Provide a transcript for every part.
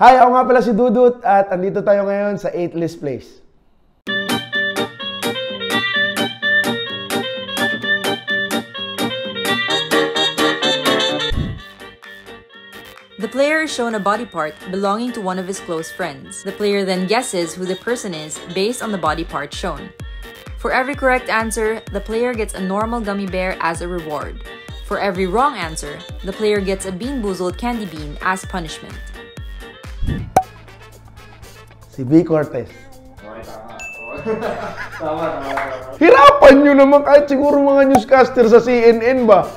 Hi, ako nga pala si Dudut at andito tayo ngayon sa 8 List Place. The player is shown a body part belonging to one of his close friends. The player then guesses who the person is based on the body part shown. For every correct answer, the player gets a normal gummy bear as a reward. For every wrong answer, the player gets a Bean Boozled candy bean as punishment. Si B. Cortez. Okay, tama. Hirapan nyo naman kahit siguro mga newscaster sa CNN ba?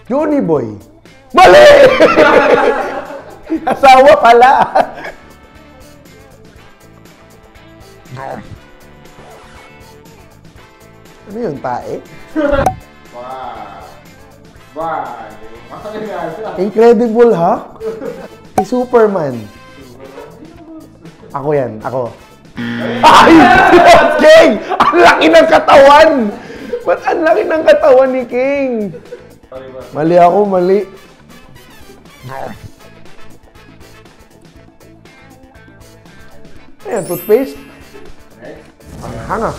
Johnny Boy. Mali! Asawa pala. Ano yun, tae? Incredible Hulk? Si Superman. Ako yan, ako. Ay! King! Ang laki ng katawan! Ba't ang laki ng katawan ni King? Mali ako, mali. Ayan, toothpaste. Hanga.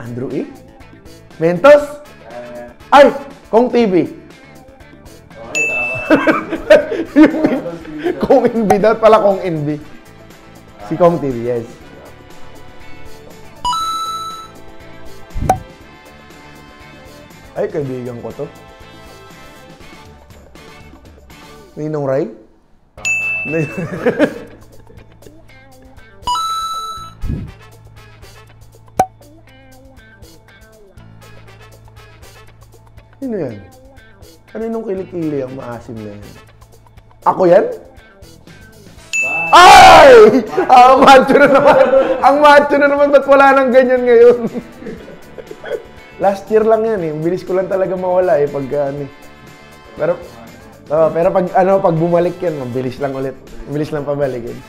Andrew E? Mentos? Ay! Kong TV. Okay, tama. Kong NB. Dapat pala Kong NB. Si Kong TV, yes. Ay, kaibigan ko to. Ninong Ray? Sino yan? Kaninong kilikili ang maasim na yan? Ako yan? Ay! Ang macho na naman. Ang macho na naman. Ba't wala nang ganyan ngayon? Last year lang yan eh. Bilis ko lang talaga mawala eh pagka ano. Pero pag bumalik yan, mabilis lang ulit. Mabilis lang pabalikin.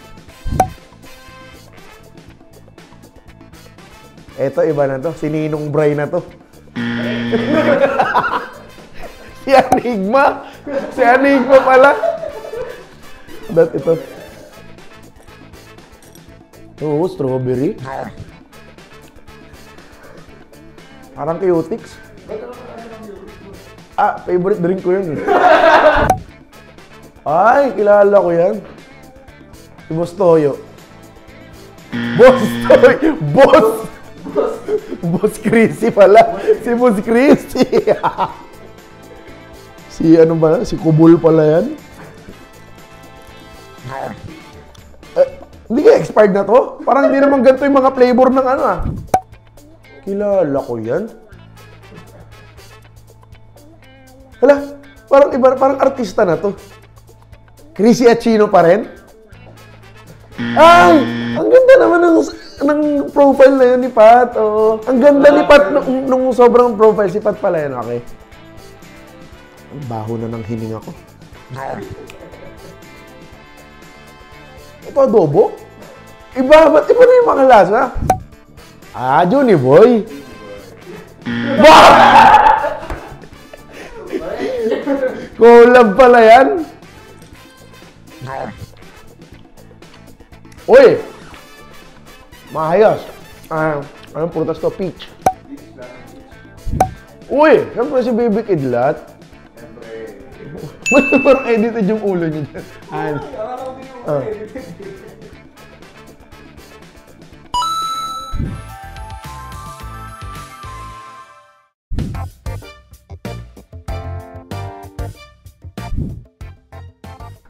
Eto, iba na to. Si Ninong Bray na to. Si Enigma. Si Enigma pala. Ito. Oo, strawberry. Parang Chaotix. Ah, favorite drink ko yun. Ay, kilala ko yan. Si Boss Toyo. Boss Toyo! Boss Chrissy pala. Si Boss Chrissy. Si ano ba? Si Kubul pala yan. Hindi kaya expired na to? Parang hindi naman ganito yung mga flavor ng ano ah. Kilala ko yan. Hala, parang iba, parang artista na to. Chrissy Achino pa rin? Ay! Ang ganda naman ng profile na yun ni Pat. Oo. Ang ganda ni Pat nung sobrang profile. Si Pat pala yan, okay. Ang baho na ng hininga ko. Ito, adobo? Ba't iba na yung mga lasa? Ah, Johnny Boy. Collab pala yan. Uy! Mahayos. Anong prutas to? Peach. Uy! Siyempre si Baby Kidlat. Siyempre. Parang edited yung ulo niya dyan.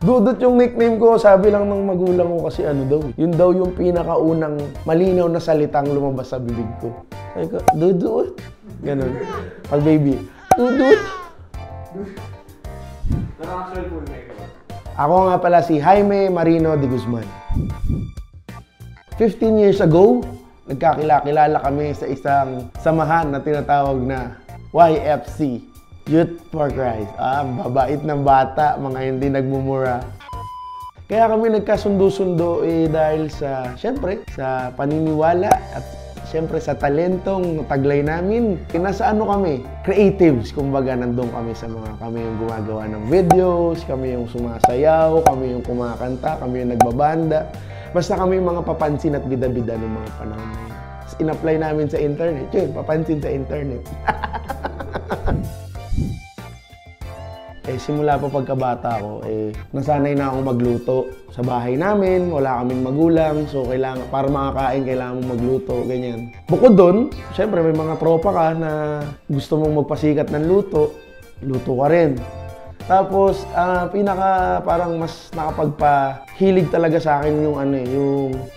Dudut yung nickname ko, sabi lang ng magulang ko kasi ano daw. Yun daw yung pinakaunang malinaw na salitang lumabas sa bibig ko. Sabi ko, Dudut. Ganun. Pag baby, Dudut. Actual full name ko. Ako nga pala si Jaime Marino de Guzman. 15 years ago, nagkakilala kami sa isang samahan na tinatawag na YFC. Youth for Christ. Babait ng bata, mga hindi nagmumura. Kaya kami nagkasundo-sundo dahil sa, syempre, sa paniniwala at syempre sa talentong taglay namin. Nasa ano kami? Creatives. Kumbaga, nandun kami sa kami yung gumagawa ng videos, kami yung sumasayaw, kami yung kumakanta, kami yung nagbabanda. Basta kami yung mga papansin at bida-bida ng mga panahon na yun. In-apply namin sa internet. Yun, papansin sa internet. Simula pa pagkabata ko, nasanay na akong magluto. Sa bahay namin, wala kaming magulang, so para makakain, kailangan mong magluto, ganyan. Bukod doon, syempre may mga tropa ka na gusto mong magpasikat ng luto ka rin. Tapos, parang mas nakapagpahilig talaga sa akin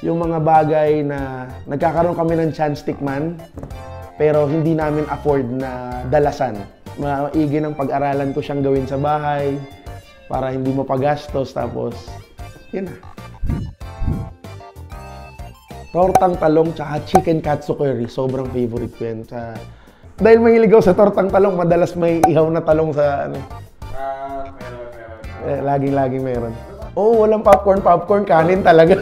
yung mga bagay na nagkakaroon kami ng chance tikman, pero hindi namin afford na dalasan. Maigi ng pag-aralan ko siyang gawin sa bahay para hindi mapagastos, tapos yun na. Tortang talong tsaka chicken katsu curry, sobrang favorite ko yan. Dahil mahilig ako sa tortang talong, madalas may ihaw na talong sa ano. Meron. Laging meron. Oo, walang popcorn, kanin talaga.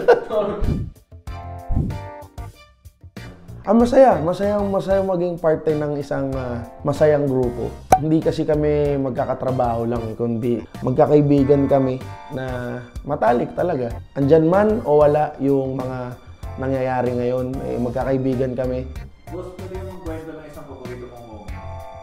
Masaya maging parte ng isang masayang grupo. Hindi kasi kami magkakatrabaho lang, kundi magkakaibigan kami na matalik talaga. Andyan man o wala yung mga nangyayari ngayon, magkakaibigan kami. Boss, pwede yung kwento ng isang paborito mong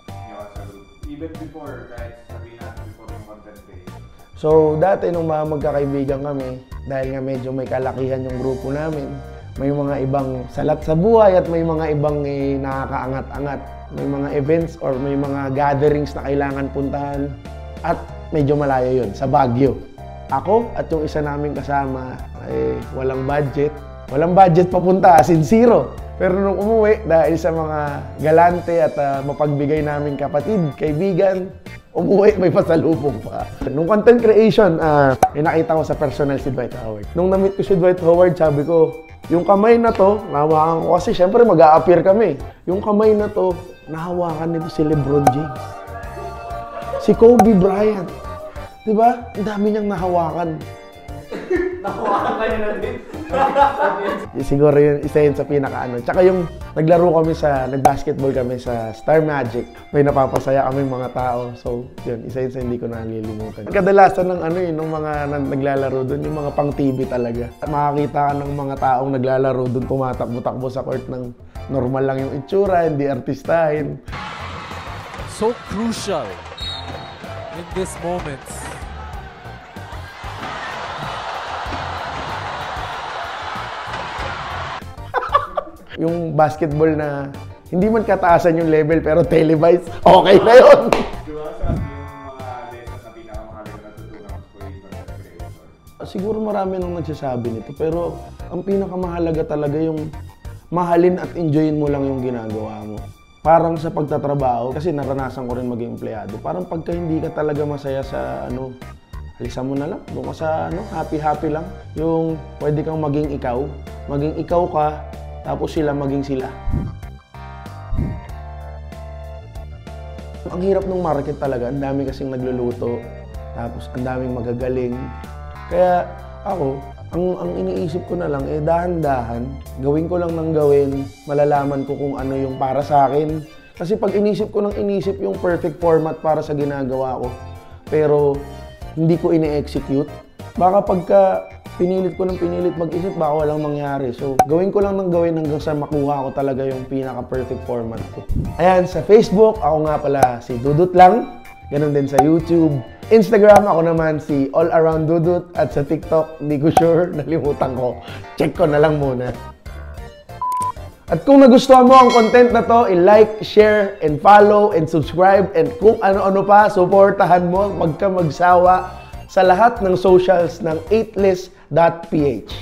nyo sa group. Even before, kahit sabihin natin before yung content creation. So, dati nung mga magkakaibigan kami, dahil nga medyo may kalakihan yung grupo namin, may mga ibang salat sa buhay at may mga ibang nakakaangat-angat. May mga events or may mga gatherings na kailangan puntahan at medyo malayo yun, sa Baguio. Ako at yung isa naming kasama ay walang budget. Walang budget papunta, as in zero. Pero nung umuwi, dahil sa mga galante at mapagbigay naming kapatid, kaibigan, umuwi, may pasalubong pa. Nung content creation, nakita ko sa personal si Dwight Howard. Nung na-meet ko si Dwight Howard, sabi ko, yung kamay na to, nahawakan ko kasi syempre mag-a-appear kami. Yung kamay na to, nahawakan nito si LeBron James. Si Kobe Bryant. Diba? Ang dami niyang nahawakan. Nahawakan kayo na din. Siguro yun, isa yun sa pinaka-ano. Tsaka yung nag-basketball kami sa Star Magic. May napapasaya kaming mga tao. So, yun, isa yun sa hindi ko nalilimutan. Kadalasan ng ng mga naglalaro doon, yung mga pang-TV talaga. Makakita ka ng mga taong naglalaro doon, tumatakbo-takbo sa court ng normal lang yung itsura, hindi artistahin. So crucial in these moments. Yung basketball na hindi man kataasan yung level pero televised, okay na yun. Di ba sa yung mga lessons na pinakamahalaga na tutunan ko yung content creator? Siguro marami nang nagsasabi nito, pero ang pinakamahalaga talaga yung mahalin at enjoyin mo lang yung ginagawa mo. Parang sa pagtatrabaho, kasi naranasan ko rin maging empleyado, parang pagka hindi ka talaga masaya sa alisan mo na lang, doon ka sa happy-happy lang. Yung pwede kang maging ikaw ka, tapos sila maging sila. Ang hirap ng market talaga, ang dami kasing nagluluto, tapos ang daming magagaling. Kaya ako, ang iniisip ko na lang, dahan-dahan, gawin ko lang ng gawin, malalaman ko kung ano yung para sa akin. Kasi pag inisip ko ng inisip yung perfect format para sa ginagawa ko, pero hindi ko ini-execute, baka pagka pinilit ko ng pinilit mag-isip, baka walang mangyari. So, gawin ko lang ng gawin hanggang sa makuha ko talaga yung pinaka-perfect format ko. Ayan, sa Facebook, ako nga pala si Dudut lang. Ganon din sa YouTube. Instagram, ako naman si All Around Dudut. At sa TikTok, hindi ko sure, nalimutan ko. Check ko na lang muna. At kung nagustuhan mo ang content na to, i-like, share, and follow, and subscribe. And kung ano-ano pa, supportahan mo, magka magsawa sa lahat ng socials ng 8list.ph.